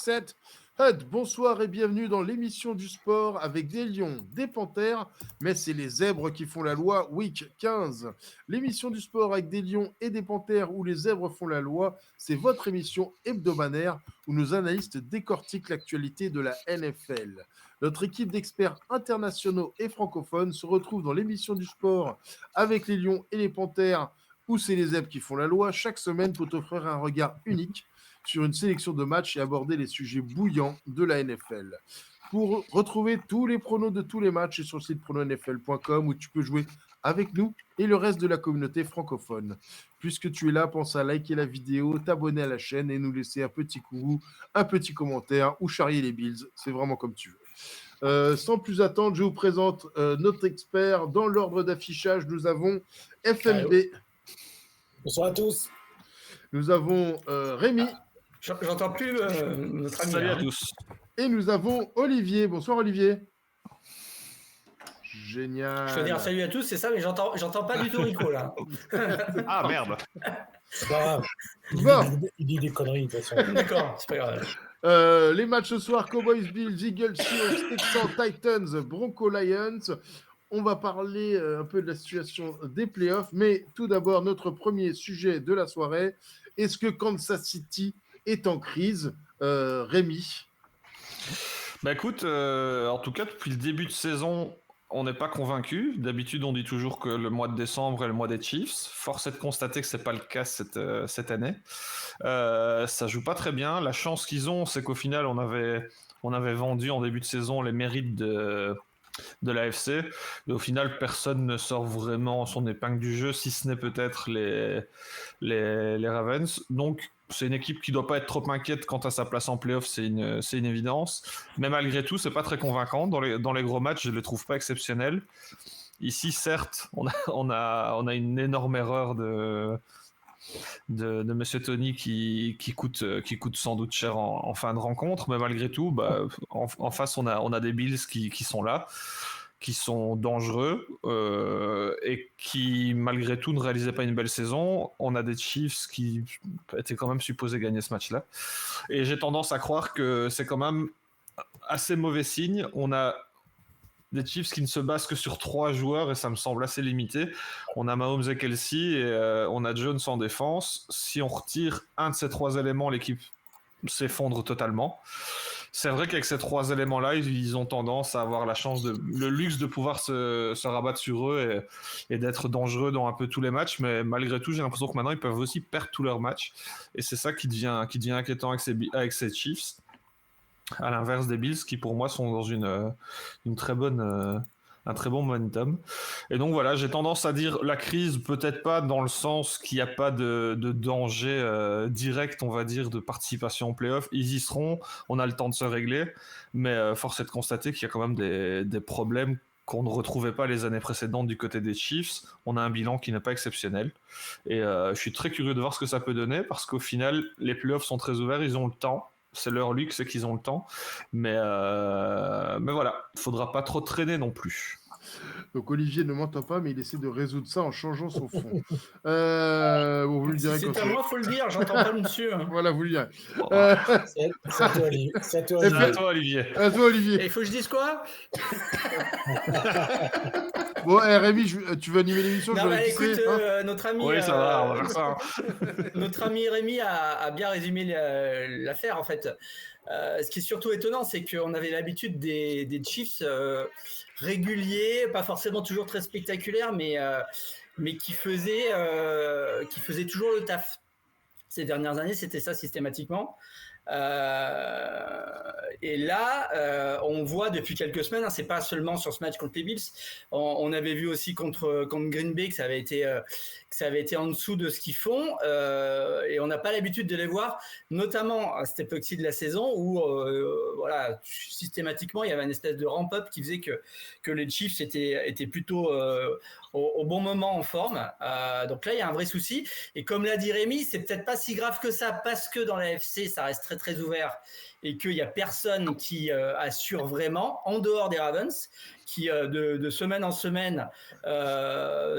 set. Hud, bonsoir et bienvenue dans l'émission du sport avec des lions, des panthères, mais c'est les zèbres qui font la loi, week 15. L'émission du sport avec des lions et des panthères où les zèbres font la loi, c'est votre émission hebdomadaire où nos analystes décortiquent l'actualité de la NFL. Notre équipe d'experts internationaux et francophones se retrouve dans l'émission du sport avec les lions et les panthères où c'est les zèbres qui font la loi chaque semaine pour t'offrir un regard unique sur une sélection de matchs et aborder les sujets bouillants de la NFL. Pour retrouver tous les pronos de tous les matchs, c'est sur le site prononfl.com où tu peux jouer avec nous et le reste de la communauté francophone. Puisque tu es là, pense à liker la vidéo, t'abonner à la chaîne et nous laisser un petit coup, un petit commentaire ou charrier les Bills. C'est vraiment comme tu veux. Sans plus attendre, je vous présente notre expert. Dans l'ordre d'affichage, nous avons FMB. Bonsoir à tous. Nous avons Rémi. J'entends plus notre ami. Salut à tous. Et nous avons Olivier. Bonsoir Olivier. Génial. Je veux dire salut à tous, c'est ça, mais j'entends pas du tout Rico là. Ah merde. C'est pas grave. Il dit des conneries de toute façon. D'accord, c'est pas grave. Les matchs ce soir, Cowboys, Bills, Eagles, Seahawks, Texans, Titans, Broncos, Lions. On va parler un peu de la situation des playoffs, mais tout d'abord, notre premier sujet de la soirée. Est-ce que Kansas City est en crise, Rémi? Bah écoute, en tout cas, depuis le début de saison, on n'est pas convaincu. D'habitude, on dit toujours que le mois de décembre est le mois des Chiefs. Force est de constater que c'est pas le cas cette année. Ça joue pas très bien. La chance qu'ils ont, c'est qu'au final, on avait vendu en début de saison les mérites de l'AFC. Et au final, personne ne sort vraiment son épingle du jeu, si ce n'est peut-être les Ravens. Donc, c'est une équipe qui ne doit pas être trop inquiète quant à sa place en playoff, c'est une évidence. Mais malgré tout, c'est pas très convaincant. Dans les gros matchs, je ne les trouve pas exceptionnels. Ici, certes, on a une énorme erreur de Monsieur Tony qui coûte sans doute cher en fin de rencontre, mais malgré tout, en face, on a des Bills qui sont là, qui sont dangereux et qui, malgré tout, ne réalisaient pas une belle saison. On a des Chiefs qui étaient quand même supposés gagner ce match-là. Et j'ai tendance à croire que c'est quand même assez mauvais signe. On a des Chiefs qui ne se basent que sur 3 joueurs et ça me semble assez limité. On a Mahomes et Kelsey et on a Jones en défense. Si on retire un de ces 3 éléments, l'équipe s'effondre totalement. C'est vrai qu'avec ces 3 éléments-là, ils ont tendance à avoir le luxe de pouvoir se rabattre sur eux et d'être dangereux dans un peu tous les matchs, mais malgré tout, j'ai l'impression que maintenant, ils peuvent aussi perdre tous leurs matchs. Et c'est ça qui devient inquiétant avec ces Chiefs. À l'inverse des Bills qui pour moi sont dans une très bonne un très bon momentum. Et donc voilà, j'ai tendance à dire la crise, peut-être pas dans le sens qu'il n'y a pas de danger direct, on va dire, de participation en play-off. Ils y seront, on a le temps de se régler, mais force est de constater qu'il y a quand même des problèmes qu'on ne retrouvait pas les années précédentes du côté des Chiefs. On a un bilan qui n'est pas exceptionnel. Et je suis très curieux de voir ce que ça peut donner, parce qu'au final, les play-offs sont très ouverts, ils ont le temps. C'est leur luxe, c'est qu'ils ont le temps. Mais voilà, il ne faudra pas trop traîner non plus. Donc Olivier ne m'entend pas, mais il essaie de résoudre ça en changeant son fond. Vous le direz c'est à moi, il faut le dire, j'entends pas le monsieur. Voilà, vous le direz. C'est à toi, Olivier. À toi, Olivier. Et il faut que je dise quoi? Bon, Rémi, tu veux animer l'émission? Non, écoute, notre ami... Oui, ça va, on va faire ça. Notre ami Rémi a bien résumé l'affaire, en fait. Ce qui est surtout étonnant, c'est qu'on avait l'habitude des Chiefs réguliers, pas forcément toujours très spectaculaires, mais qui faisaient toujours le taf. Ces dernières années, c'était ça systématiquement. Et là, on voit depuis quelques semaines, c'est pas seulement sur ce match contre les Bills, on avait vu aussi contre Green Bay que ça avait été en dessous de ce qu'ils font, et on n'a pas l'habitude de les voir, notamment à cette époque-ci de la saison où voilà, systématiquement il y avait une espèce de ramp-up qui faisait que les Chiefs étaient plutôt au bon moment en forme. Donc là il y a un vrai souci, et comme l'a dit Rémi, c'est peut-être pas si grave que ça, parce que dans la FC ça reste très très très ouvert et qu'il n'y a personne qui assure vraiment, en dehors des Ravens, qui de semaine en semaine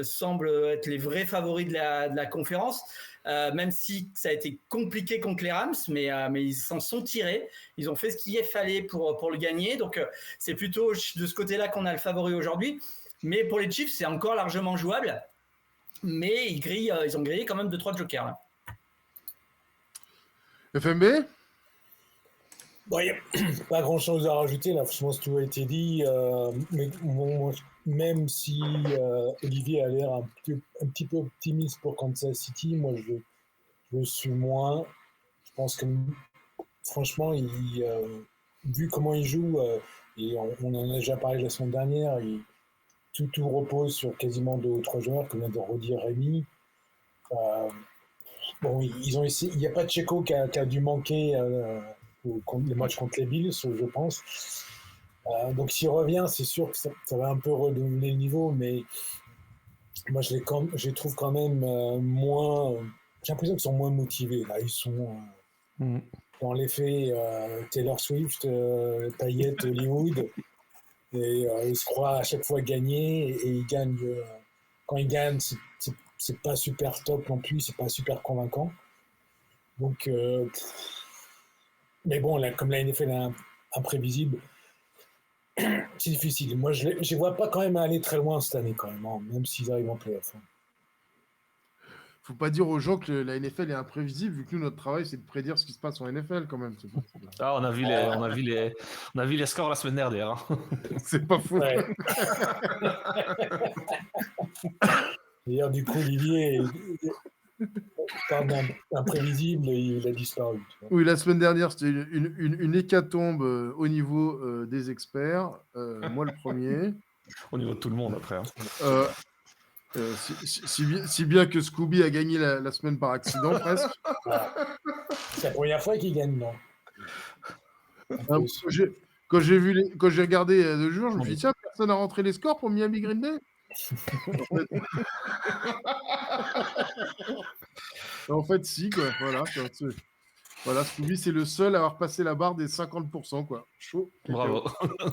semblent être les vrais favoris de la conférence. Même si ça a été compliqué contre les Rams, mais ils s'en sont tirés. Ils ont fait ce qu'il fallait pour le gagner. Donc, c'est plutôt de ce côté-là qu'on a le favori aujourd'hui. Mais pour les Chiefs, c'est encore largement jouable. Mais ils ont grillé quand même 2-3 jokers. Là. FMB ? Bon, il n'y a pas grand-chose à rajouter. Là, je pense que tout a été dit. Mais bon, même si Olivier a l'air un petit peu optimiste pour Kansas City, moi, je suis moins. Je pense que, franchement, vu comment il joue, et on en a déjà parlé la semaine dernière, tout repose sur quasiment 2 ou 3 joueurs, comme vient de redire Rémi. Bon, ils ont essayé. Il n'y a pas de Checo qui a dû manquer le match contre les Bills, je pense. Donc s'il revient, c'est sûr que ça va un peu redonner le niveau, mais moi je les trouve quand même moins. J'ai l'impression qu'ils sont moins motivés. Là, ils sont dans l'effet Taylor Swift, paillettes Hollywood, et ils se croient à chaque fois gagner, et ils gagnent. Quand ils gagnent, c'est pas super top non plus, c'est pas super convaincant. Donc, mais bon, là, comme la NFL est imprévisible, c'est difficile. Moi, je ne vois pas quand même aller très loin cette année, quand même, hein, même s'ils arrivent en playoff. Faut pas dire aux gens que la NFL est imprévisible, vu que nous, notre travail, c'est de prédire ce qui se passe en NFL, quand même. On a vu les scores la semaine dernière. Hein. C'est pas faux. Ouais. D'ailleurs, du coup, Olivier parle d'imprévisible et il a disparu. Oui, la semaine dernière, c'était une hécatombe au niveau des experts. Moi, le premier. Au niveau de tout le monde, après. Hein. Si bien que Scooby a gagné la semaine par accident, presque. C'est la première fois qu'il gagne, non? Quand j'ai regardé le jour, je me suis dit, tiens, personne n'a rentré les scores pour Miami Green Bay. En fait, si, quoi. Voilà, Scooby, c'est le seul à avoir passé la barre des 50%, quoi. Chaud. Bravo.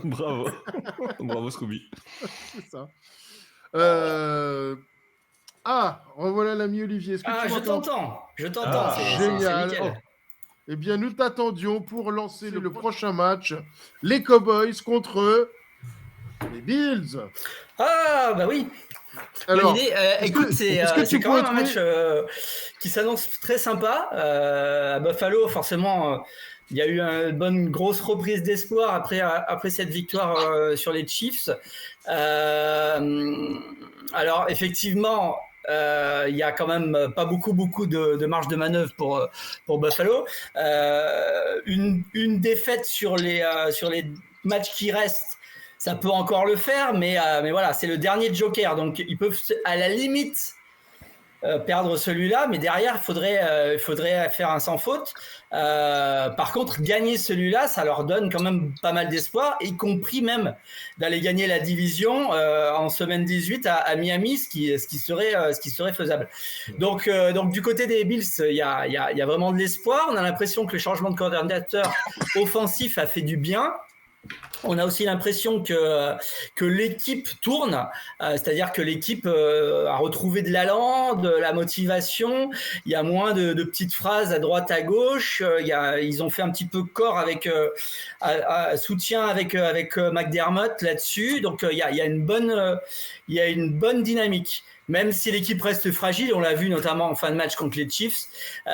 Bravo, Scooby. C'est ça. Revoilà l'ami Olivier. Est-ce que tu m'entends ? Je t'entends. Génial. Eh bien, nous t'attendions pour lancer le prochain match. Les Cowboys contre les Bills. Ah, bah oui. Alors, écoute, c'est quand même un match qui s'annonce très sympa. À Buffalo, forcément, il y a eu une grosse reprise d'espoir après cette victoire sur les Chiefs. Alors, effectivement, il y a quand même pas beaucoup de marge de manœuvre pour Buffalo. Une défaite sur les matchs qui restent, ça peut encore le faire, mais voilà, c'est le dernier joker, donc ils peuvent à la limite perdre celui-là, mais derrière il faudrait faire un sans faute. Par contre, gagner celui-là, ça leur donne quand même pas mal d'espoir, y compris même d'aller gagner la division en semaine 18 à Miami, ce qui serait faisable. Donc du côté des Bills, il y a vraiment de l'espoir. On a l'impression que le changement de coordinateur offensif a fait du bien. On a aussi l'impression que l'équipe tourne, c'est-à-dire que l'équipe a retrouvé de l'allant, de la motivation. Il y a moins de petites phrases à droite, à gauche. Ils ont fait un petit peu corps avec soutien avec McDermott là-dessus. Donc il y a une bonne dynamique. Même si l'équipe reste fragile, on l'a vu notamment en fin de match contre les Chiefs,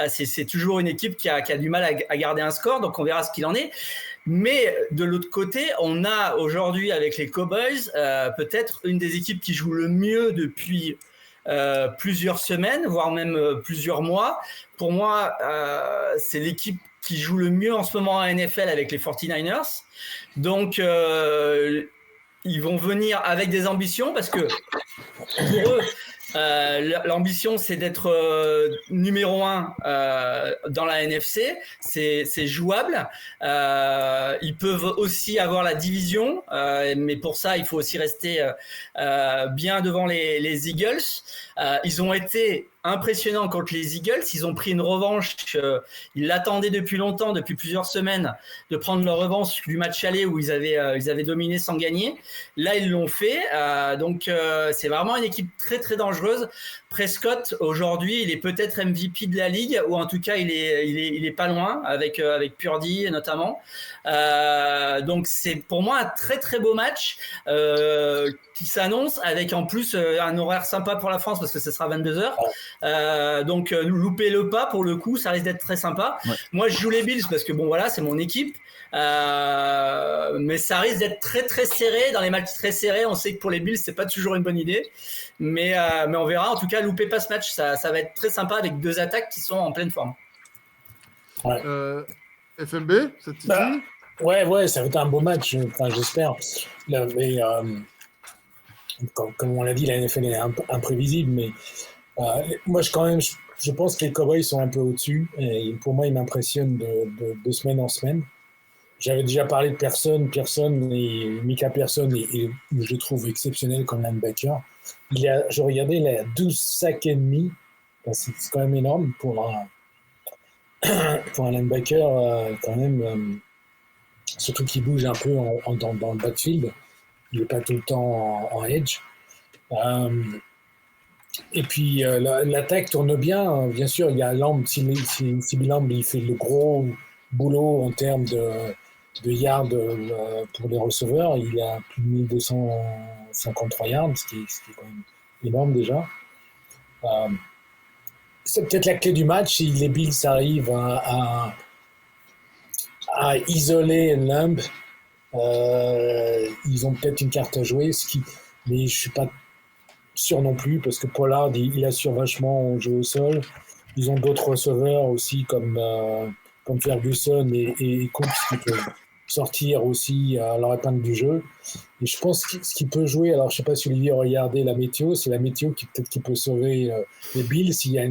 c'est toujours une équipe qui a du mal à garder un score. Donc on verra ce qu'il en est. Mais de l'autre côté, on a aujourd'hui avec les Cowboys peut-être une des équipes qui joue le mieux depuis plusieurs semaines, voire même plusieurs mois. Pour moi, c'est l'équipe qui joue le mieux en ce moment à NFL avec les 49ers. Donc, ils vont venir avec des ambitions parce que pour eux, L'ambition, c'est d'être numéro 1 dans la NFC. C'est jouable. Ils peuvent aussi avoir la division, mais pour ça, il faut aussi rester bien devant les Eagles. Ils ont été impressionnants contre les Eagles. Ils ont pris une revanche. Ils l'attendaient depuis longtemps, depuis plusieurs semaines, de prendre leur revanche du match aller où ils avaient dominé sans gagner. Là, ils l'ont fait. Donc, c'est vraiment une équipe très, très dangereuse. Prescott, aujourd'hui, il est peut-être MVP de la ligue, ou en tout cas, il est pas loin, avec Purdy notamment. Donc, c'est pour moi un très, très beau match qui s'annonce, avec en plus un horaire sympa pour la France, parce que ce sera 22h. Donc, loupez-le pas, pour le coup, ça risque d'être très sympa. Ouais. Moi, je joue les Bills, parce que bon, voilà, c'est mon équipe. Mais ça risque d'être très très serré. Dans les matchs très serrés, on sait que pour les Bills, c'est pas toujours une bonne idée, mais on verra. En tout cas, loupez pas ce match, ça va être très sympa, avec deux attaques qui sont en pleine forme. Ouais. FMB, ça te dit? Ouais, ça va être un beau match, enfin, j'espère. Là, mais, comme on l'a dit, la NFL est imprévisible, mais moi, je pense que les Cowboys sont un peu au-dessus, et pour moi, ils m'impressionnent de semaine en semaine. J'avais déjà parlé de Pearson et Micah Pearson, et je le trouve exceptionnel comme linebacker. Je regardais, il a 12 sacs et demi. C'est quand même énorme pour un linebacker, quand même, surtout qu'il bouge un peu dans le backfield. Il n'est pas tout le temps en edge. Et puis, l'attaque tourne bien. Bien sûr, il y a Lamb. Si Lamb, il fait le gros boulot en termes de yards pour les receveurs. Il a plus de 1253 yards, ce qui est quand même énorme déjà. C'est peut-être la clé du match. Si les Bills arrivent à isoler Lamb, ils ont peut-être une carte à jouer. Mais je ne suis pas sûr non plus, parce que Pollard, il assure vachement au jeu au sol. Ils ont d'autres receveurs aussi, comme Ferguson et Cooks, qui peuvent sortir aussi à leur épingle du jeu. Et je pense que ce qui peut jouer, alors je ne sais pas si Olivier a regardé la météo, c'est la météo qui peut sauver les Bills s'il y a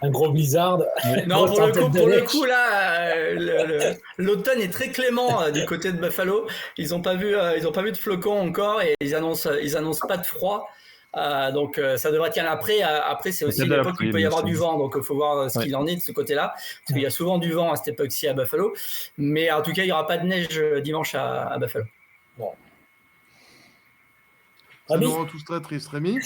un gros blizzard. Non, pour le coup là, l'automne est très clément du côté de Buffalo. Ils n'ont pas vu de flocons encore, et ils annoncent pas de froid. Donc ça devrait tenir après. Après, c'est aussi l'époque où il peut y avoir du vent, donc il faut voir ce qu'il en est de ce côté-là, parce qu'il y a souvent du vent à cette époque-ci à Buffalo. Mais en tout cas, il n'y aura pas de neige dimanche à Buffalo. Bon. Ça nous rend tous très tristes, Rémi.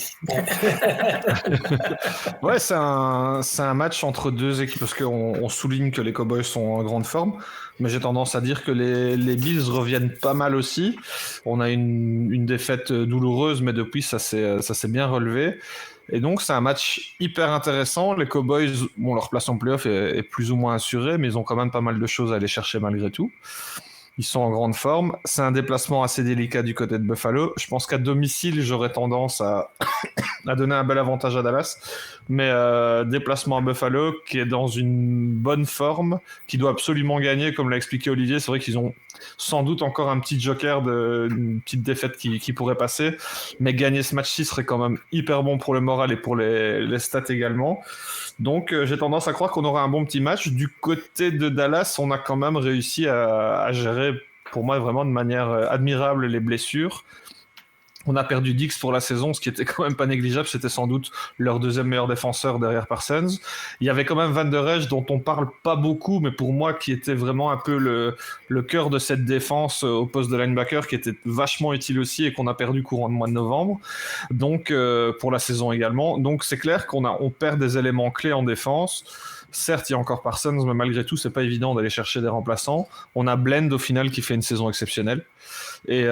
Ouais, c'est un match entre deux équipes, parce qu'on souligne que les Cowboys sont en grande forme, mais j'ai tendance à dire que les Bills reviennent pas mal aussi. On a une défaite douloureuse, mais depuis, ça s'est bien relevé. Et donc, c'est un match hyper intéressant. Les Cowboys, leur place en playoff est plus ou moins assurée, mais ils ont quand même pas mal de choses à aller chercher malgré tout. Ils sont en grande forme. C'est un déplacement assez délicat du côté de Buffalo. Je pense qu'à domicile, j'aurais tendance à donner un bel avantage à Dallas. Mais déplacement à Buffalo, qui est dans une bonne forme, qui doit absolument gagner, comme l'a expliqué Olivier. C'est vrai qu'ils ont sans doute encore un petit joker, une petite défaite qui pourrait passer. Mais gagner ce match-ci serait quand même hyper bon pour le moral et pour les stats également. Donc j'ai tendance à croire qu'on aura un bon petit match. Du côté de Dallas, on a quand même réussi à gérer, pour moi, vraiment de manière admirable les blessures. On a perdu Dix pour la saison, ce qui était quand même pas négligeable. C'était sans doute leur deuxième meilleur défenseur derrière Parsons. Il y avait quand même Van Der Esch, dont on parle pas beaucoup, mais pour moi, qui était vraiment un peu le cœur de cette défense au poste de linebacker, qui était vachement utile aussi et qu'on a perdu courant le mois de novembre. Donc, pour la saison également. Donc, c'est clair qu'on perd des éléments clés en défense. Certes, il y a encore Parsons, mais malgré tout, c'est pas évident d'aller chercher des remplaçants. On a Blend au final qui fait une saison exceptionnelle. Et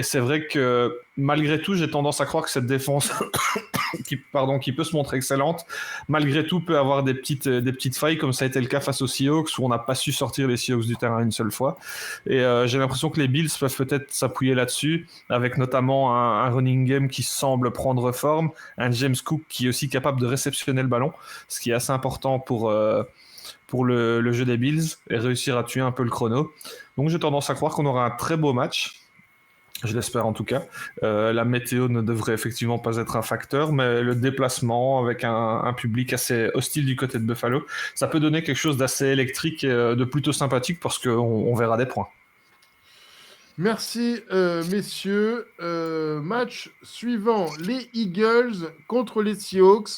c'est vrai que malgré tout, j'ai tendance à croire que cette défense qui peut se montrer excellente, malgré tout peut avoir des petites failles, comme ça a été le cas face aux Seahawks, où on n'a pas su sortir les Seahawks du terrain une seule fois. Et j'ai l'impression que les Bills peuvent peut-être s'appuyer là-dessus, avec notamment un running game qui semble prendre forme, un James Cook qui est aussi capable de réceptionner le ballon, ce qui est assez important pour le jeu des Bills, et réussir à tuer un peu le chrono. Donc j'ai tendance à croire qu'on aura un très beau match. Je l'espère en tout cas. La météo ne devrait effectivement pas être un facteur, mais le déplacement avec un public assez hostile du côté de Buffalo, ça peut donner quelque chose d'assez électrique et de plutôt sympathique parce qu'on verra des points. Merci, messieurs. Match suivant, les Eagles contre les Seahawks.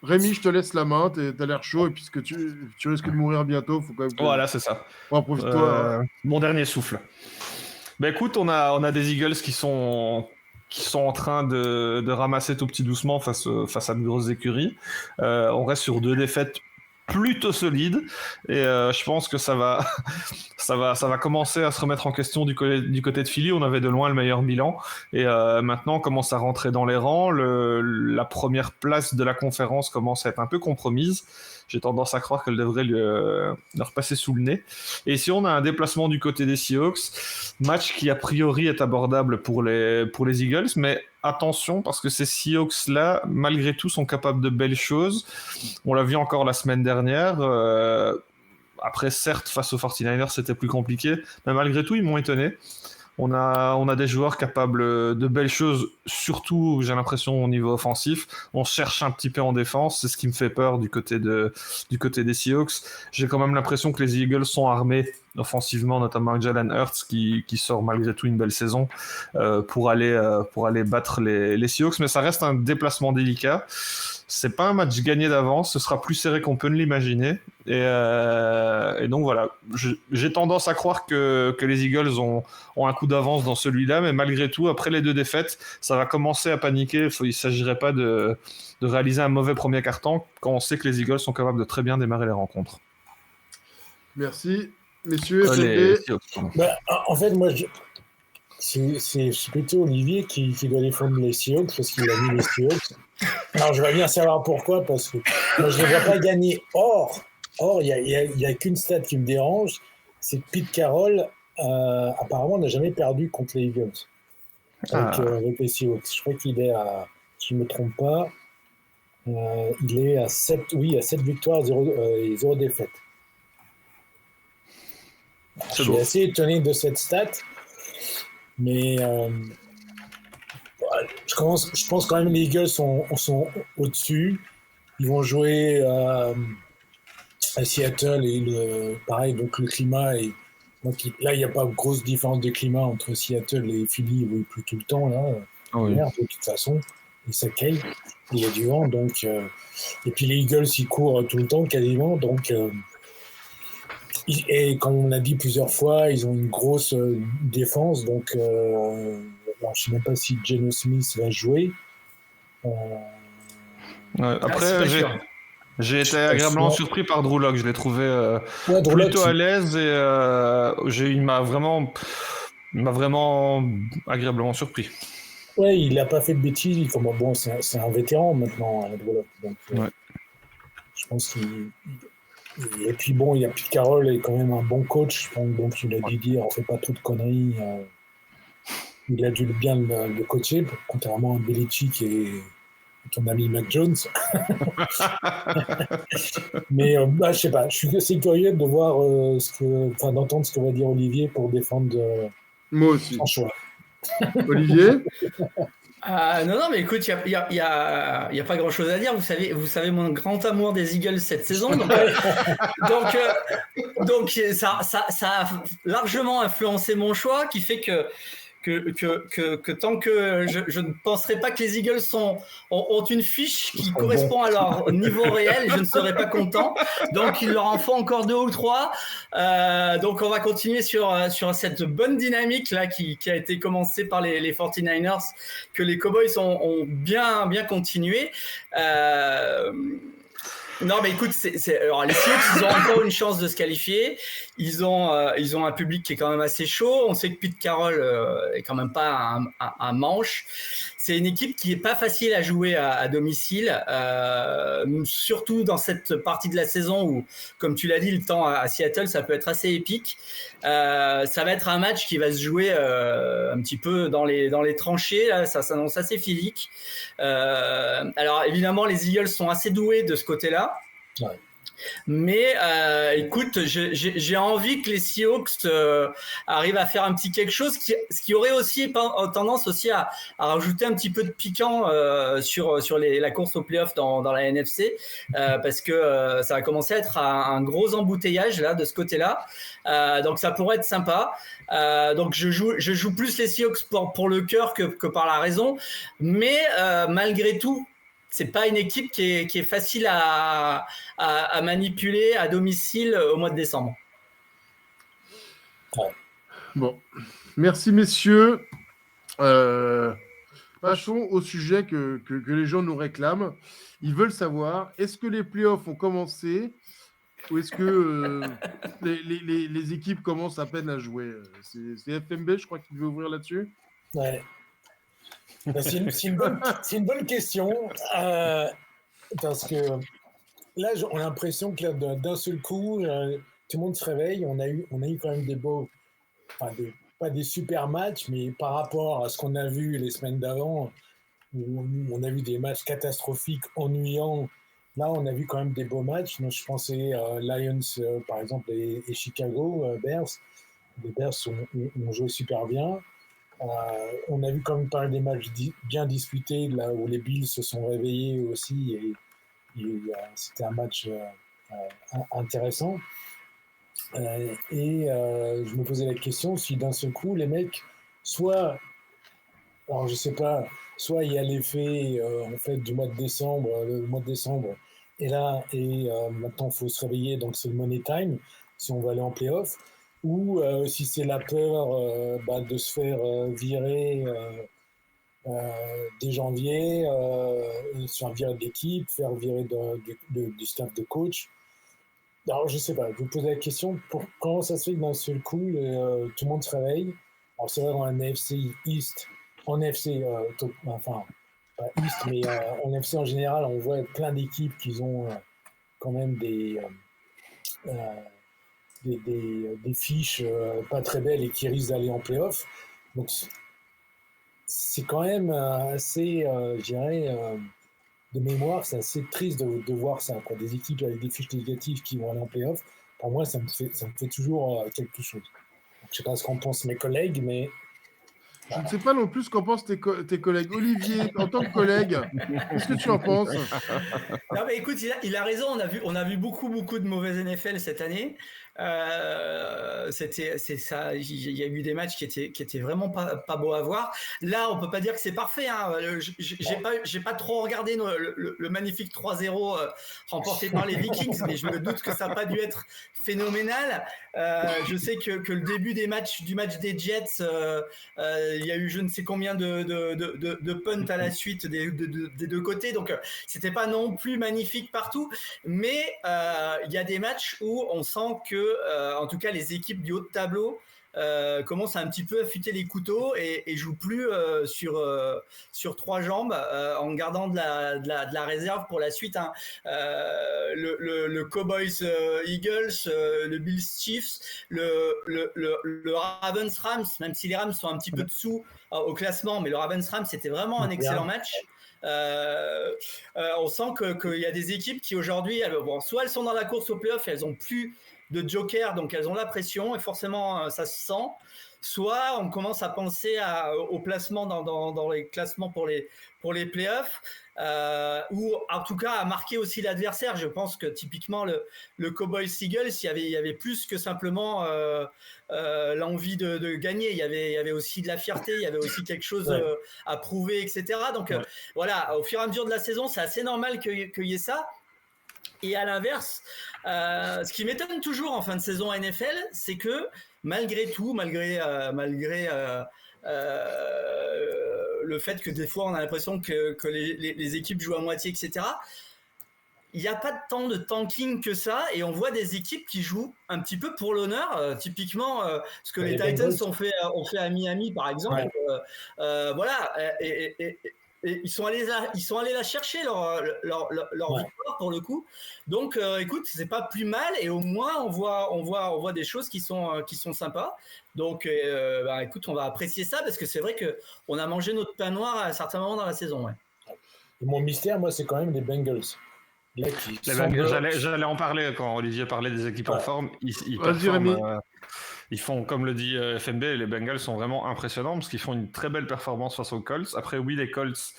Rémi, je te laisse la main, t'as l'air chaud, et puisque tu risques de mourir bientôt, faut quand même que... Voilà, c'est ça. Oh, profite-toi. Mon dernier souffle. Ben écoute, on a des Eagles qui sont en train de ramasser tout petit doucement face à de grosses écuries. On reste sur 2 défaites plutôt solides et je pense que ça va commencer à se remettre en question du côté de Philly. On avait de loin le meilleur bilan et maintenant on commence à rentrer dans les rangs. La première place de la conférence commence à être un peu compromise. J'ai tendance à croire qu'elle devrait leur passer sous le nez. Et ici, on a un déplacement du côté des Seahawks. Match qui, a priori, est abordable pour les Eagles. Mais attention, parce que ces Seahawks-là, malgré tout, sont capables de belles choses. On l'a vu encore la semaine dernière. Après, certes, face aux 49ers, c'était plus compliqué. Mais malgré tout, ils m'ont étonné. On a des joueurs capables de belles choses, surtout, j'ai l'impression, au niveau offensif. On cherche un petit peu en défense, c'est ce qui me fait peur du côté des Seahawks. J'ai quand même l'impression que les Eagles sont armés offensivement, notamment Jalen Hurts qui sort malgré tout une belle saison pour aller battre les Seahawks. Mais ça reste un déplacement délicat. C'est pas un match gagné d'avance, ce sera plus serré qu'on peut l'imaginer. Et donc voilà, j'ai tendance à croire que les Eagles ont un coup d'avance dans celui-là, mais malgré tout, après les 2 défaites, ça va commencer à paniquer. Il ne s'agirait pas de réaliser un mauvais premier quart-temps quand on sait que les Eagles sont capables de très bien démarrer les rencontres. Merci, messieurs. En fait, moi, c'est plutôt Olivier qui doit défendre les Seahawks parce qu'il a mis les Seahawks. Alors, je vais bien savoir pourquoi, parce que moi, je ne les vois pas gagner. Or, il n'y a qu'une stat qui me dérange, c'est que Pete Carroll, apparemment, n'a jamais perdu contre les Eagles. Avec les Seahawks. Je crois qu'il est à, si je ne me trompe pas, il est à 7 victoires et 0 défaites. Je suis assez étonné de cette stat, mais je pense quand même que les Eagles sont au-dessus. Ils vont jouer à Seattle et pareil, donc le climat est. Donc là, il n'y a pas de grosse différence de climat entre Seattle et Philly, où il pleut tout le temps, là. Oui. De toute façon, et ça caille, il y a du vent, donc. Et puis les Eagles, ils courent tout le temps quasiment, donc. Et comme on l'a dit plusieurs fois, ils ont une grosse défense, donc je ne sais même pas si Geno Smith va jouer. Après, j'ai été agréablement surpris par Drew Lock. Je l'ai trouvé plutôt à l'aise et il m'a vraiment agréablement surpris. Ouais, il n'a pas fait de bêtises. Bon, c'est un vétéran maintenant, Drew Lock. Donc, je pense qu'il. Et puis bon, il y a Pete Carroll est quand même un bon coach, donc il a dû dire on fait pas trop de conneries. Il a dû bien le coacher, contrairement à Belichick et ton ami Mac Jones. Mais je sais pas, je suis assez curieux de voir d'entendre ce que va dire Olivier pour défendre moi aussi son choix. Olivier. Non, mais écoute, il y a pas grand-chose à dire. Vous savez mon grand amour des Eagles cette saison. Donc ça a largement influencé mon choix, qui fait que tant que je ne penserai pas que les Eagles ont une fiche qui correspond à leur niveau réel, je ne serai pas content. Donc il leur en faut encore 2 ou 3. Donc on va continuer sur cette bonne dynamique là qui a été commencée par les 49ers, que les Cowboys ont bien continué. Non, mais écoute, alors les Seahawks, ils ont encore une chance de se qualifier. Ils ont un public qui est quand même assez chaud. On sait que Pete Carroll est quand même pas un manche. C'est une équipe qui est pas facile à jouer à domicile, surtout dans cette partie de la saison où, comme tu l'as dit, le temps à Seattle, ça peut être assez épique. Ça va être un match qui va se jouer un petit peu dans les tranchées. Là, ça s'annonce assez physique. Alors évidemment, les Eagles sont assez doués de ce côté-là. Ouais. Mais écoute, j'ai envie que les Seahawks arrivent à faire un petit quelque chose, ce qui aurait aussi tendance aussi à rajouter un petit peu de piquant sur la course au playoff dans la NFC, parce que ça va commencer à être un gros embouteillage là de ce côté-là. Donc ça pourrait être sympa. Donc je joue plus les Seahawks pour le cœur que par la raison, mais malgré tout, c'est pas une équipe qui est facile à manipuler à domicile au mois de décembre. Bon, merci messieurs. Passons au sujet que les gens nous réclament. Ils veulent savoir, est-ce que les playoffs ont commencé ou est-ce que les équipes commencent à peine à jouer? C'est FMB, je crois, qui veut ouvrir là-dessus. Ouais. C'est une bonne question, parce que là, on a l'impression que là, d'un seul coup, tout le monde se réveille. On a eu quand même pas des super matchs, mais par rapport à ce qu'on a vu les semaines d'avant, où on a vu des matchs catastrophiques, ennuyants. Là, on a vu quand même des beaux matchs. Donc, je pensais Lions, par exemple, et Chicago Bears. Les Bears ont joué super bien. On a vu quand même pas mal des matchs bien disputés, là où les Bills se sont réveillés aussi. Et c'était un match intéressant. Je me posais la question si d'un seul coup, les mecs, alors je sais pas, soit il y a l'effet en fait du mois de décembre, le mois de décembre est là et maintenant il faut se réveiller, donc c'est le money time si on va aller en playoff, ou si c'est la peur de se faire virer dès janvier, se faire virer de l'équipe, faire virer du staff de coach. Alors je sais pas, je vous pose la question, comment ça se fait que d'un seul coup tout le monde se réveille? Alors c'est vrai dans la NFC East, en NFC, enfin, pas East, mais en NFC en général, on voit plein d'équipes qui ont quand même des fiches pas très belles et qui risquent d'aller en playoff. Donc c'est quand même assez, je dirais, de mémoire, c'est assez triste de voir ça, quoi. Des équipes avec des fiches négatives qui vont aller en playoff. Pour moi, ça me fait toujours quelque chose. Donc, je sais pas ce qu'en pensent mes collègues, mais je ne sais pas non plus ce qu'en pensent tes collègues. Olivier, en tant que collègue, qu'est-ce que tu en penses? Non, mais écoute, il a raison. On a vu beaucoup de mauvaises NFL cette année. C'est ça. Il y a eu des matchs qui étaient vraiment pas beaux à voir. Là, on peut pas dire que c'est parfait. Hein. J'ai pas trop regardé le magnifique 3-0 remporté par les Vikings, mais je me doute que ça n'a pas dû être phénoménal. Je sais que le début du match des Jets, il y a eu je ne sais combien de punts à la suite des deux côtés, donc c'était pas non plus magnifique partout, mais il y a des matchs où on sent que en tout cas les équipes du haut de tableau commencent un petit peu à affûter les couteaux et jouent plus sur trois jambes en gardant de la réserve pour la suite. Hein. Le Cowboys Eagles, le Bills Chiefs, le Ravens Rams, même si les Rams sont un petit peu dessous au classement, mais le Ravens Rams c'était vraiment un excellent match. On sent qu'il y a des équipes qui aujourd'hui, soit elles sont dans la course au playoff et elles ont plus de joker, donc elles ont la pression et forcément ça se sent. Soit on commence à penser au placement dans les classements pour les playoffs, ou en tout cas à marquer aussi l'adversaire. Je pense que typiquement le Cowboys Eagles, il y avait plus que simplement l'envie de gagner. Il y avait aussi de la fierté, il y avait aussi quelque chose à prouver, etc. Donc voilà, au fur et à mesure de la saison, c'est assez normal qu'il y ait ça. Et à l'inverse, ce qui m'étonne toujours en fin de saison NFL, c'est que malgré tout, malgré le fait que des fois on a l'impression que les équipes jouent à moitié, etc., il n'y a pas tant de tanking que ça, et on voit des équipes qui jouent un petit peu pour l'honneur, typiquement ce que les Titans ont fait à Miami par exemple. Voilà, et ils sont allés la chercher leur victoire pour le coup. Donc écoute, c'est pas plus mal, et au moins on voit des choses qui sont sympas. Donc écoute, on va apprécier ça, parce que c'est vrai que on a mangé notre pain noir à certains moments dans la saison. Ouais. Et mon mystère, moi, c'est quand même les Bengals. Là, qui Les semble- Bengals, j'allais en parler quand Olivier parlait des équipes en Ouais. forme. Ils Vas-y, Rémi. performent, ils font, comme le dit FMB, les Bengals sont vraiment impressionnants parce qu'ils font une très belle performance face aux Colts. Après, oui, les Colts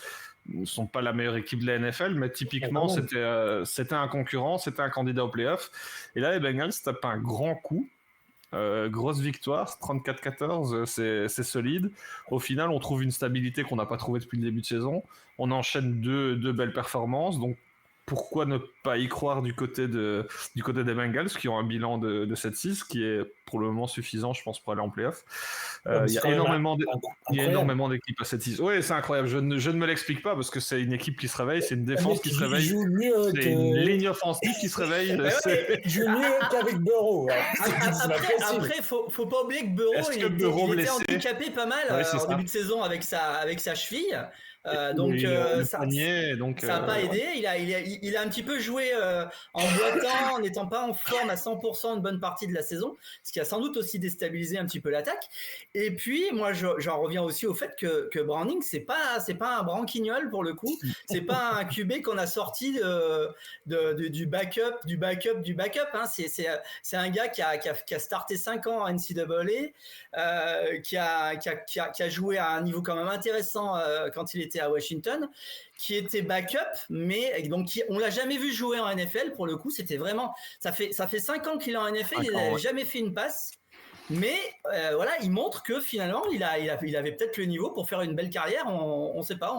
ne sont pas la meilleure équipe de la NFL, mais typiquement, Ah, quand même. c'était un concurrent, c'était un candidat au playoff. Et là, les Bengals tapent un grand coup. Grosse victoire, 34-14, c'est solide. Au final, on trouve une stabilité qu'on n'a pas trouvée depuis le début de saison. On enchaîne deux belles performances, donc pourquoi ne pas y croire du côté des Bengals qui ont un bilan de 7-6 qui est pour le moment suffisant, je pense, pour aller en playoff. Il y a énormément d'équipes à 7-6. Oui, c'est incroyable. Je ne me l'explique pas parce que c'est une équipe qui se réveille, c'est une défense qui se réveille, Il joue mieux c'est une ligne offensive qui se réveille. Il joue mieux qu'avec Burrow. Après, faut pas oublier que Burrow, Est-ce il que était Burrow blessé handicapé pas mal Ouais, c'est en ça. début de saison avec sa cheville. Le Ça poignet, donc n'a pas aidé. Il a un petit peu joué en boitant, en n'étant pas en forme à 100% une bonne partie de la saison, ce qui a sans doute aussi déstabilisé un petit peu l'attaque. Et puis, moi, j'en reviens aussi au fait que Browning, c'est pas un branquignol pour le coup. C'est pas un QB qu'on a sorti du backup. Hein. C'est un gars qui a starté 5 ans en NCAA, qui a joué à un niveau quand même intéressant quand il était à Washington, qui était backup, mais donc on l'a jamais vu jouer en NFL pour le coup. C'était vraiment, ça fait 5 ans qu'il est en NFL, il n'a jamais fait une passe. Mais voilà, il montre que finalement, il avait peut-être le niveau pour faire une belle carrière. On sait pas.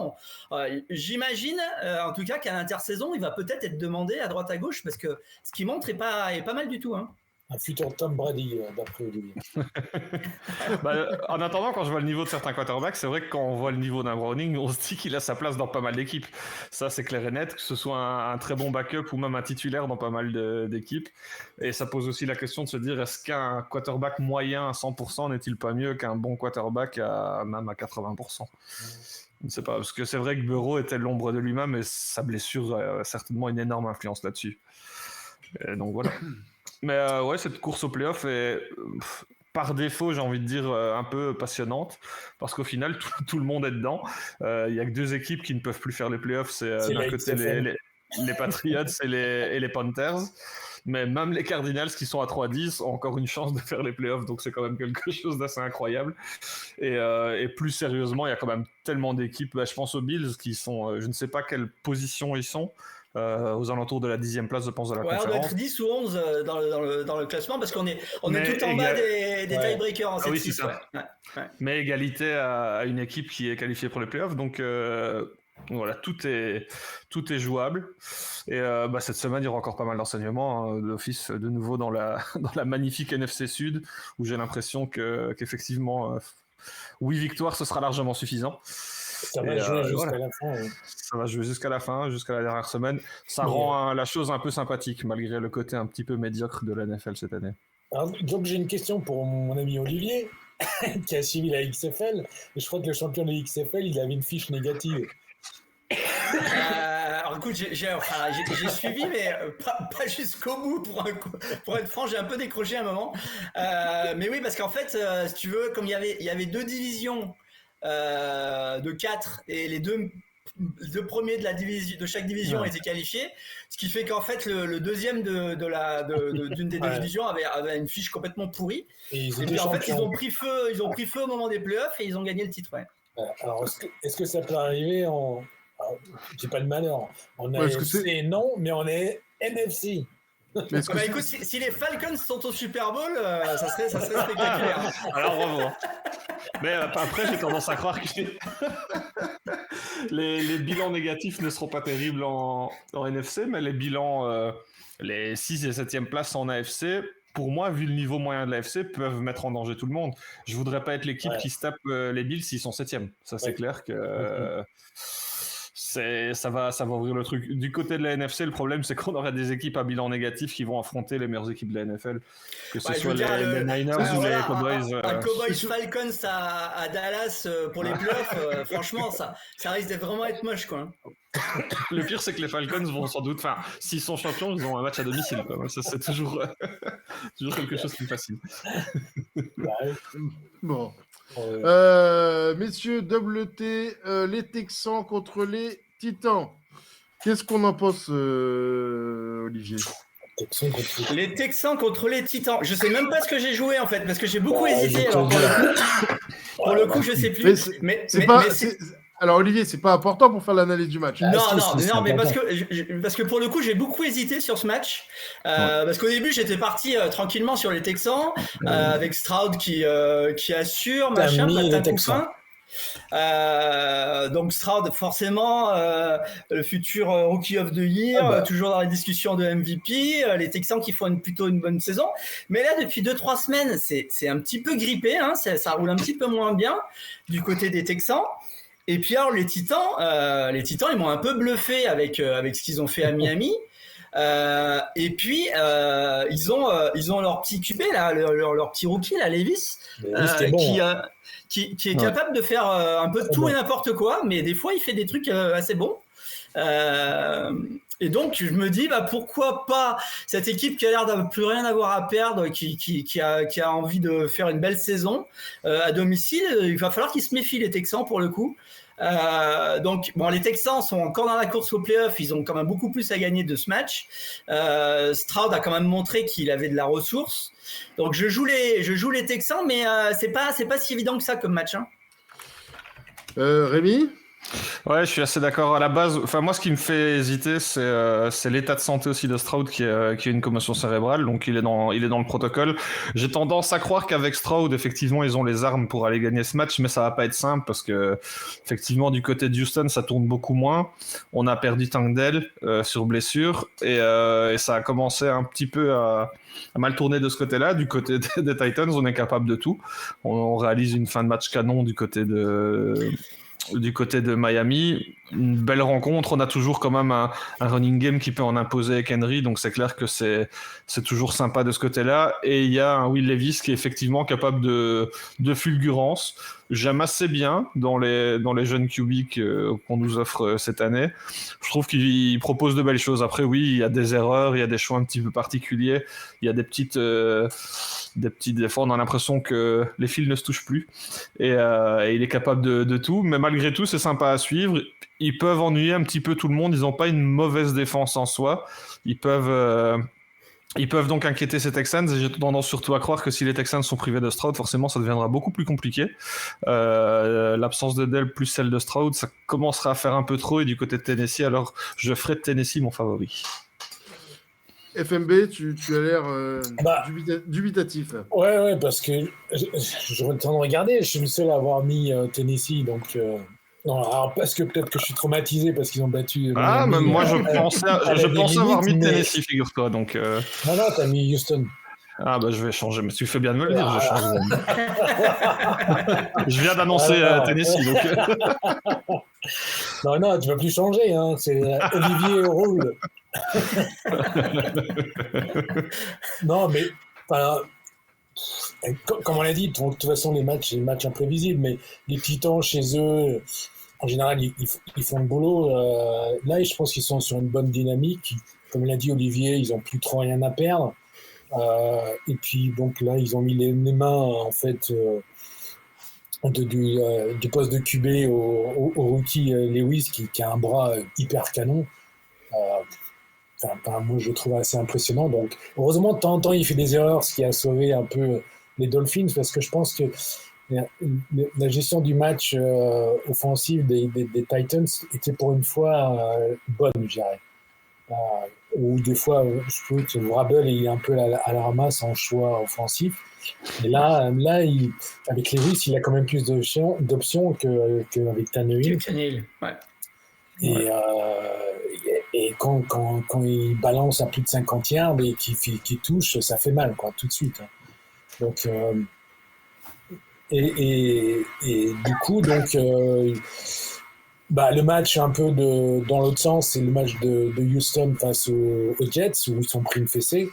J'imagine, en tout cas, qu'à l'intersaison, il va peut-être être demandé à droite à gauche parce que ce qu'il montre est pas mal du tout. Hein. Un futur Tom Brady, d'après Olivier. En attendant, quand je vois le niveau de certains quarterbacks, c'est vrai que quand on voit le niveau d'un Browning, on se dit qu'il a sa place dans pas mal d'équipes. Ça, c'est clair et net, que ce soit un très bon backup ou même un titulaire dans pas mal d'équipes. Et ça pose aussi la question de se dire, est-ce qu'un quarterback moyen à 100% n'est-il pas mieux qu'un bon quarterback même à 80%? Je ne sais pas, parce que c'est vrai que Burrow était l'ombre de lui-même et sa blessure a certainement une énorme influence là-dessus. Et donc voilà. Mais ouais, cette course au playoff est, par défaut, j'ai envie de dire, un peu passionnante, parce qu'au final, tout le monde est dedans. Il n'y a que 2 équipes qui ne peuvent plus faire les playoffs, c'est d'un côté les Patriots et les Panthers. Mais même les Cardinals qui sont à 3-10 ont encore une chance de faire les playoffs, donc c'est quand même quelque chose d'assez incroyable. Et plus sérieusement, il y a quand même tellement d'équipes. Je pense aux Bills qui sont, je ne sais pas quelle position ils sont, aux alentours de la 10e place, je pense, de la conférence. On doit être 10 ou 11 dans le classement parce qu'on est tout en bas des tiebreakers en 7-6. Oui, c'est ça. Ouais. Mais égalité à une équipe qui est qualifiée pour les playoffs, donc voilà, tout est jouable. Et cette semaine, il y aura encore pas mal d'enseignements d'office de nouveau dans la magnifique NFC Sud, où j'ai l'impression qu'effectivement, 8 victoires, ce sera largement suffisant. Ça va jouer jusqu'à la fin. Ouais. Ça va jouer jusqu'à la fin, jusqu'à la dernière semaine. Ça rend la chose un peu sympathique, malgré le côté un petit peu médiocre de la NFL cette année. Alors, donc j'ai une question pour mon ami Olivier, qui a suivi la XFL. Et je crois que le champion de la XFL, il avait une fiche négative. Alors écoute, j'ai suivi, mais pas jusqu'au bout. Pour être franc, j'ai un peu décroché un moment. Mais oui, parce qu'en fait, si tu veux, comme il y avait 2 divisions de 4 et les deux premiers de chaque division étaient qualifiés, ce qui fait qu'en fait le deuxième d'une des deux divisions avait une fiche complètement pourrie. Et puis en fait, ils ont pris feu au moment des playoffs et ils ont gagné le titre. Ouais. Alors est-ce que ça peut arriver en... Alors, j'ai pas de malheur. En AFC, non, mais on est NFC. Écoute, si les Falcons sont au Super Bowl, ça serait spectaculaire. Alors bravo. Mais après, j'ai tendance à croire que les bilans négatifs ne seront pas terribles en NFC, mais les bilans, les 6 et 7e places en AFC, pour moi, vu le niveau moyen de l'AFC, peuvent mettre en danger tout le monde. Je voudrais pas être l'équipe qui se tape les Bills s'ils sont 7e. Ça, c'est clair que... ça va ouvrir le truc. Du côté de la NFC, le problème, c'est qu'on aurait des équipes à bilan négatif qui vont affronter les meilleures équipes de la NFL, que ce soit les Niners ou les Cowboys. Un Cowboys Falcons à Dallas pour les playoffs, franchement, ça risque vraiment être moche, quoi. Le pire, c'est que les Falcons vont sans doute, s'ils sont champions, ils ont un match à domicile, quoi. Ça, c'est toujours quelque chose qui me fascine. Bon. Messieurs, double T, les Texans contre les Titans. Qu'est-ce qu'on en pense, Olivier? Les Texans contre les Titans. Je sais même pas ce que j'ai joué en fait, parce que j'ai beaucoup hésité. je te Alors, pour le coup, je sais plus. Alors Olivier, c'est pas important pour faire l'analyse du match. Non, mais parce que pour le coup, j'ai beaucoup hésité sur ce match. Parce qu'au début, j'étais parti tranquillement sur les Texans, avec Stroud qui assure, machin, patin couffin. Donc Stroud, forcément, le futur Rookie of the Year, toujours dans la discussion de MVP, les Texans qui font plutôt une bonne saison. Mais là, depuis 2-3 semaines, c'est un petit peu grippé, hein, ça roule un petit peu moins bien du côté des Texans. Et puis alors les Titans, ils m'ont un peu bluffé avec ce qu'ils ont fait à Miami. Et puis ils ont leur petit QB là, leur petit rookie là, Levis, qui est capable de faire un peu de tout et n'importe quoi, mais des fois il fait des trucs assez bons. Et donc je me dis pourquoi pas cette équipe qui a l'air de plus rien avoir à perdre, qui a envie de faire une belle saison à domicile. Il va falloir qu'ils se méfient les Texans pour le coup. Donc bon, les Texans sont encore dans la course au playoff, ils ont quand même beaucoup plus à gagner de ce match. Stroud a quand même montré qu'il avait de la ressource. Donc je joue les Texans, mais c'est pas si évident que ça comme match, hein. Rémi? Ouais, je suis assez d'accord. À la base, enfin moi, ce qui me fait hésiter, c'est l'état de santé aussi de Stroud qui a une commotion cérébrale, donc il est dans le protocole. J'ai tendance à croire qu'avec Stroud, effectivement, ils ont les armes pour aller gagner ce match, mais ça va pas être simple parce que effectivement, du côté de Houston, ça tourne beaucoup moins. On a perdu Tank Dell sur blessure et ça a commencé un petit peu à mal tourner de ce côté-là. Du côté des Titans, on est capable de tout. On réalise une fin de match canon du côté de Miami. Une belle rencontre, on a toujours quand même un running game qui peut en imposer avec Henry, donc c'est clair que c'est toujours sympa de ce côté-là. Et il y a un Will Levis qui est effectivement capable de fulgurance. J'aime assez bien dans les jeunes QB qu'on nous offre cette année. Je trouve qu'il propose de belles choses. Après, oui, il y a des erreurs, il y a des choix un petit peu particuliers, il y a des petites fois, on a l'impression que les fils ne se touchent plus. Et il est capable de tout. Mais malgré tout, c'est sympa à suivre. Ils peuvent ennuyer un petit peu tout le monde. Ils n'ont pas une mauvaise défense en soi. Ils peuvent donc inquiéter ces Texans, et j'ai tendance surtout à croire que si les Texans sont privés de Stroud, forcément ça deviendra beaucoup plus compliqué. L'absence de Dell plus celle de Stroud, ça commencera à faire un peu trop, et du côté de Tennessee, alors je ferai de Tennessee mon favori. FMB, tu as l'air dubitatif. Ouais, parce que j'aurais le temps de regarder, je suis le seul à avoir mis Tennessee, donc... Non, alors parce que peut-être que je suis traumatisé parce qu'ils ont battu. Même moi je pensais avoir mis Tennessee, figure-toi. Donc. Non, t'as mis Houston. Ah je vais changer, mais tu fais bien de me le dire, je change. Je viens d'annoncer Tennessee, donc. Non, tu ne peux plus changer, hein. C'est Olivier roule. Non, mais comme on l'a dit, de toute façon, les matchs imprévisibles, mais les Titans, chez eux, en général, ils font le boulot. Là, je pense qu'ils sont sur une bonne dynamique. Comme l'a dit Olivier, ils n'ont plus trop rien à perdre. Et puis, donc là, ils ont mis les mains, en fait, du poste de QB au rookie Lewis, qui a un bras hyper canon. Moi, je le trouve assez impressionnant. Donc, heureusement, de temps en temps, il fait des erreurs, ce qui a sauvé un peu les Dolphins, parce que je pense que la gestion du match offensif des Titans était pour une fois bonne, je dirais. Ou des fois, je trouve que Vrabel est un peu à la ramasse en choix offensif. Et là avec Lewis, il a quand même plus d'options qu'avec Tannehill. Ouais. Et quand il balance à plus de 50 yards et qu'il touche, ça fait mal, quoi, tout de suite. Donc, et du coup, donc, le match un peu dans l'autre sens, c'est le match de Houston face aux Jets, où ils sont pris une fessée.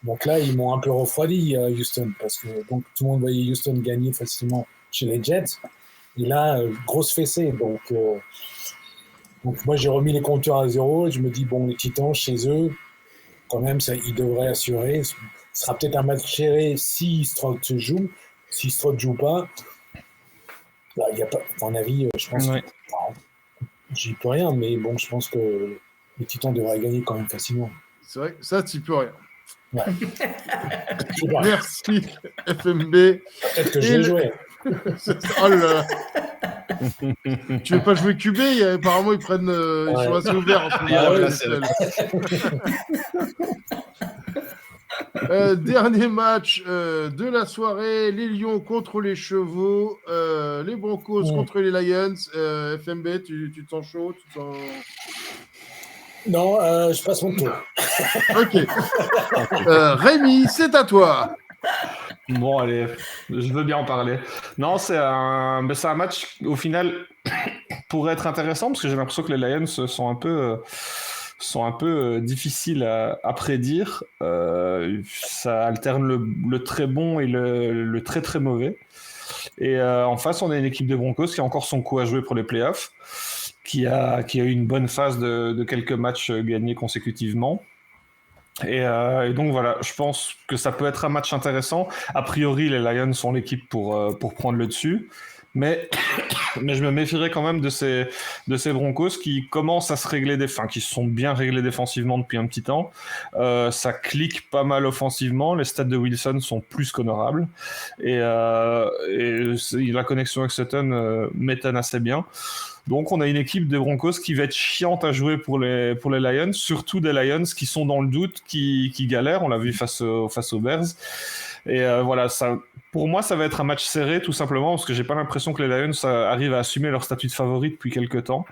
Donc là, ils m'ont un peu refroidi, Houston, parce que donc, tout le monde voyait Houston gagner facilement chez les Jets. Et là, grosse fessée. Donc moi, j'ai remis les compteurs à 0. Et je me dis, bon, les Titans, chez eux, quand même, ils devraient assurer. Ce sera peut-être un match serré si Stroud se joue. Si Stroud ne joue pas, il n'y a pas, à mon avis, je pense que j'y peux rien. Mais bon, je pense que les Titans devraient gagner quand même facilement. C'est vrai que ça, tu peux rien. Ouais. Merci, FMB. Peut-être que je vais jouer. Oh là là. Tu veux pas jouer QB? Apparemment, ils prennent. Ils sont assez ouverts en ce moment. Dernier match de la soirée, les Lions contre les Chevaux, les Broncos contre les Lions. FMB, tu te sens chaud? Non, je passe mon tour. Ok. Rémi, c'est à toi. Bon, allez, je veux bien en parler. Non, c'est un match, au final, pourrait être intéressant, parce que j'ai l'impression que les Lions sont un peu difficiles à prédire. Ça alterne le très bon et le très très mauvais. Et en face, on a une équipe de Broncos qui a encore son coup à jouer pour les playoffs, qui a eu une bonne phase de quelques matchs gagnés consécutivement. Et donc voilà, je pense que ça peut être un match intéressant. A priori, les Lions sont l'équipe pour prendre le dessus. Mais je me méfierais quand même de ces Broncos qui commencent à se régler qui se sont bien réglés défensivement depuis un petit temps. Ça clique pas mal offensivement. Les stats de Wilson sont plus qu'honorables. Et la connexion avec Sutton m'étonne assez bien. Donc on a une équipe de Broncos qui va être chiante à jouer pour les Lions, surtout des Lions qui sont dans le doute, qui galèrent. On l'a vu face aux Bears. Et voilà, pour moi, ça va être un match serré, tout simplement, parce que j'ai pas l'impression que les Lions arrivent à assumer leur statut de favori depuis quelques temps.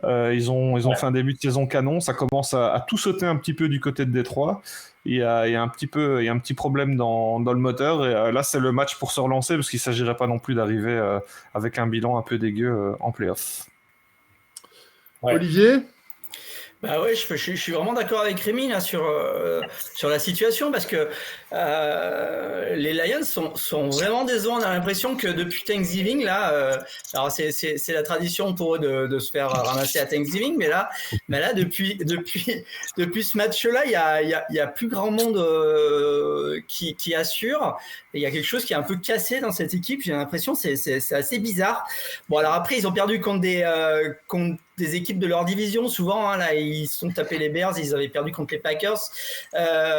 Ils ont fait un début de saison canon, ça commence à tout sauter un petit peu du côté de Détroit. Il y a un petit problème dans le moteur, et là, c'est le match pour se relancer, parce qu'il s'agirait pas non plus d'arriver avec un bilan un peu dégueu en play-off. Ouais. Olivier? Bah ouais, je suis vraiment d'accord avec Rémi là, sur la situation, parce que les Lions sont vraiment décevants. On a l'impression que depuis Thanksgiving, là, alors c'est la tradition pour eux de se faire ramasser à Thanksgiving, mais là depuis ce match-là, il y a plus grand monde qui assure. Et il y a quelque chose qui est un peu cassé dans cette équipe. J'ai l'impression, c'est assez bizarre. Bon, alors après, ils ont perdu contre des équipes de leur division, souvent, hein, là, ils se sont tapés les Bears, ils avaient perdu contre les Packers,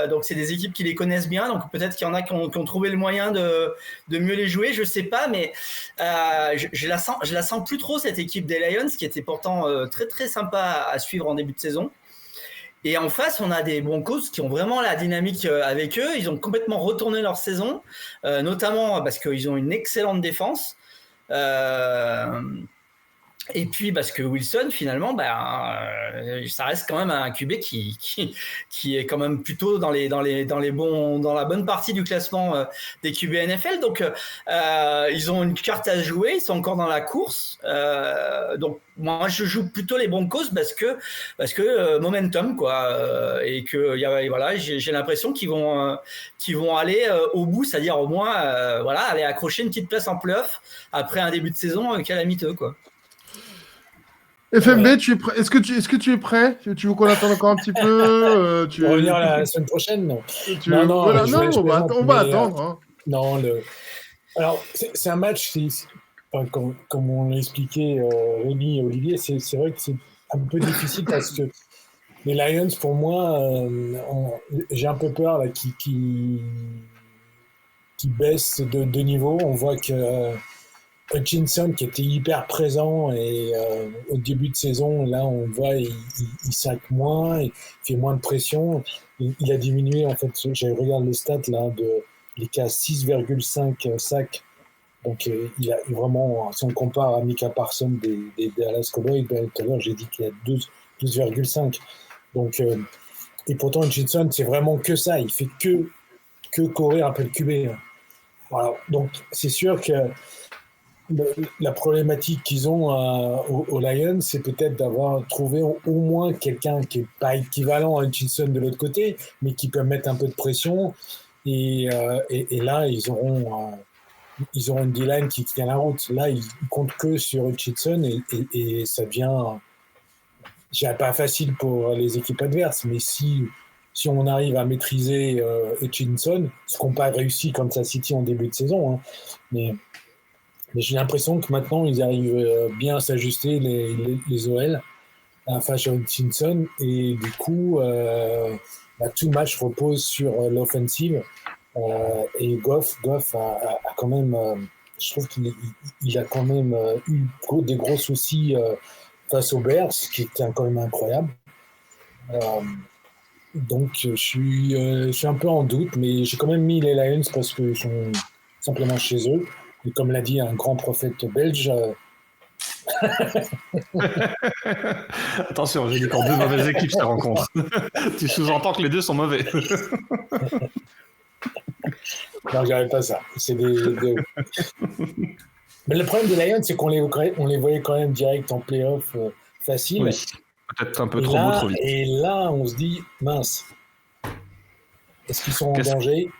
donc c'est des équipes qui les connaissent bien, donc peut-être qu'il y en a qui ont trouvé le moyen de mieux les jouer, je sais pas, mais je la sens plus trop, cette équipe des Lions, qui était pourtant très très sympa à suivre en début de saison. Et en face, on a des Broncos qui ont vraiment la dynamique avec eux. Ils ont complètement retourné leur saison, notamment parce qu'ils ont une excellente défense. Et puis parce que Wilson, finalement, ça reste quand même un QB qui est quand même plutôt dans la bonne partie du classement des QB NFL. Donc ils ont une carte à jouer, ils sont encore dans la course. Donc moi je joue plutôt les Broncos parce que momentum, quoi, et que voilà, j'ai l'impression qu'ils vont aller au bout, c'est-à-dire au moins aller accrocher une petite place en playoff après un début de saison calamiteux, quoi. FMB, tu es prêt? Est-ce que tu es prêt? Tu veux qu'on attende encore un petit peu? Tu veux revenir la semaine prochaine? Non. On va attendre. Hein. Non, alors c'est un match, comme on l'a expliqué Rémi et Olivier, c'est vrai que c'est un peu difficile parce que les Lions, pour moi, j'ai un peu peur là, qui baissent de niveau. On voit que Hutchinson, qui était hyper présent et au début de saison, là on voit il sac moins, il fait moins de pression, il a diminué, en fait, j'ai regardé les stats là, il est qu'à 6,5 sacs, donc il a vraiment, si on compare à Micah Parsons des Dallas Cowboys, tout à l'heure j'ai dit qu'il a 12,5, donc et pourtant Hutchinson c'est vraiment que ça, il fait que courir un peu le QB. Voilà, donc c'est sûr que la problématique qu'ils ont aux Lions, c'est peut-être d'avoir trouvé au moins quelqu'un qui n'est pas équivalent à Hutchinson de l'autre côté, mais qui peut mettre un peu de pression. Et là, ils auront une D-line qui tient la route. Là, ils comptent que sur Hutchinson et ça devient, je dirais pas facile pour les équipes adverses, mais si on arrive à maîtriser Hutchinson, ce qu'on n'a pas réussi comme ça City en début de saison, hein, mais j'ai l'impression que maintenant, ils arrivent bien à s'ajuster, les OL. face à Hutchinson. Et du coup, tout le match repose sur l'offensive. Et Goff a quand même, je trouve qu'il a quand même eu des gros soucis face aux Bears, ce qui était quand même incroyable. Donc je suis un peu en doute, mais j'ai quand même mis les Lions parce qu'ils sont simplement chez eux. Et comme l'a dit un grand prophète belge, Attention, j'ai dit quand deux mauvaises équipes se rencontrent. Tu sous-entends que les deux sont mauvais. non, j'arrive pas à ça. C'est des... Mais le problème des Lions, c'est qu'on les voyait quand même direct en playoff facile. Oui, peut-être un peu trop beau, trop vite. Et là, on se dit, mince, est-ce qu'ils sont en danger?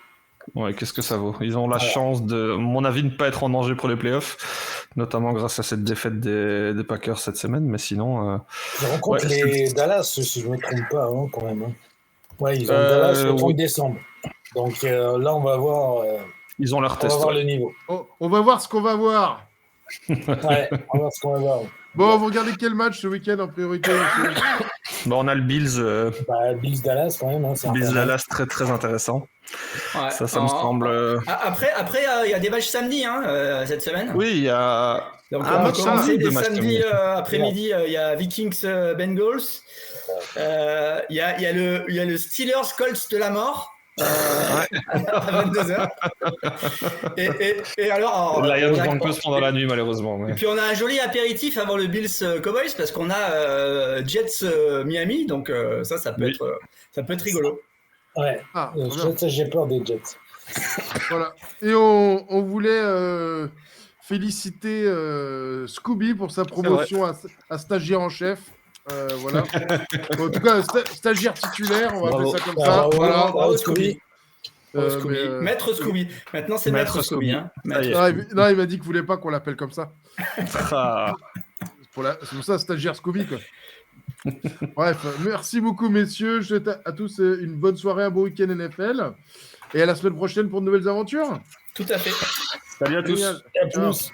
Ouais, qu'est-ce que ça vaut? Ils ont la chance de, à mon avis, ne pas être en danger pour les playoffs, notamment grâce à cette défaite des Packers cette semaine, mais sinon... Ils rencontrent les Dallas, si je ne me trompe pas, hein, quand même. Hein. Ouais, ils ont Dallas le 30 décembre. Donc là, on va voir... ils ont leur test. On va voir le niveau. On va voir ce qu'on va voir. Ouais, on va voir ce qu'on va voir. Bon, vous regardez quel match ce week-end en priorité? On a le Bills. Bills-Dallas quand même. Hein, Bills-Dallas, très très intéressant. Ouais. Ça me semble... Après, il y a des matchs samedi cette semaine. Oui, il y a donc, un match samedi après-midi, il y a Vikings-Bengals. Il y a le Steelers-Colts de la mort. À 22h. Et alors, Lions Broncos pendant la nuit, malheureusement. Ouais. Et puis on a un joli apéritif avant le Bills Cowboys parce qu'on a Jets Miami, donc ça peut être rigolo. Ouais. J'ai peur des Jets. Voilà. Et on voulait féliciter Scooby pour sa promotion à stagiaire en chef. Voilà. En tout cas, stagiaire titulaire, on va appeler ça comme ça. Bravo, Scooby. Maître Scooby. Maintenant, c'est Maître Scooby. Hein. Non, il m'a dit qu'il ne voulait pas qu'on l'appelle comme ça. C'est pour ça, stagiaire Scooby, quoi. Bref, merci beaucoup, messieurs. Je souhaite à tous une bonne soirée, un bon week-end NFL. Et à la semaine prochaine pour de nouvelles aventures. Tout à fait. Salut à tous. À plus.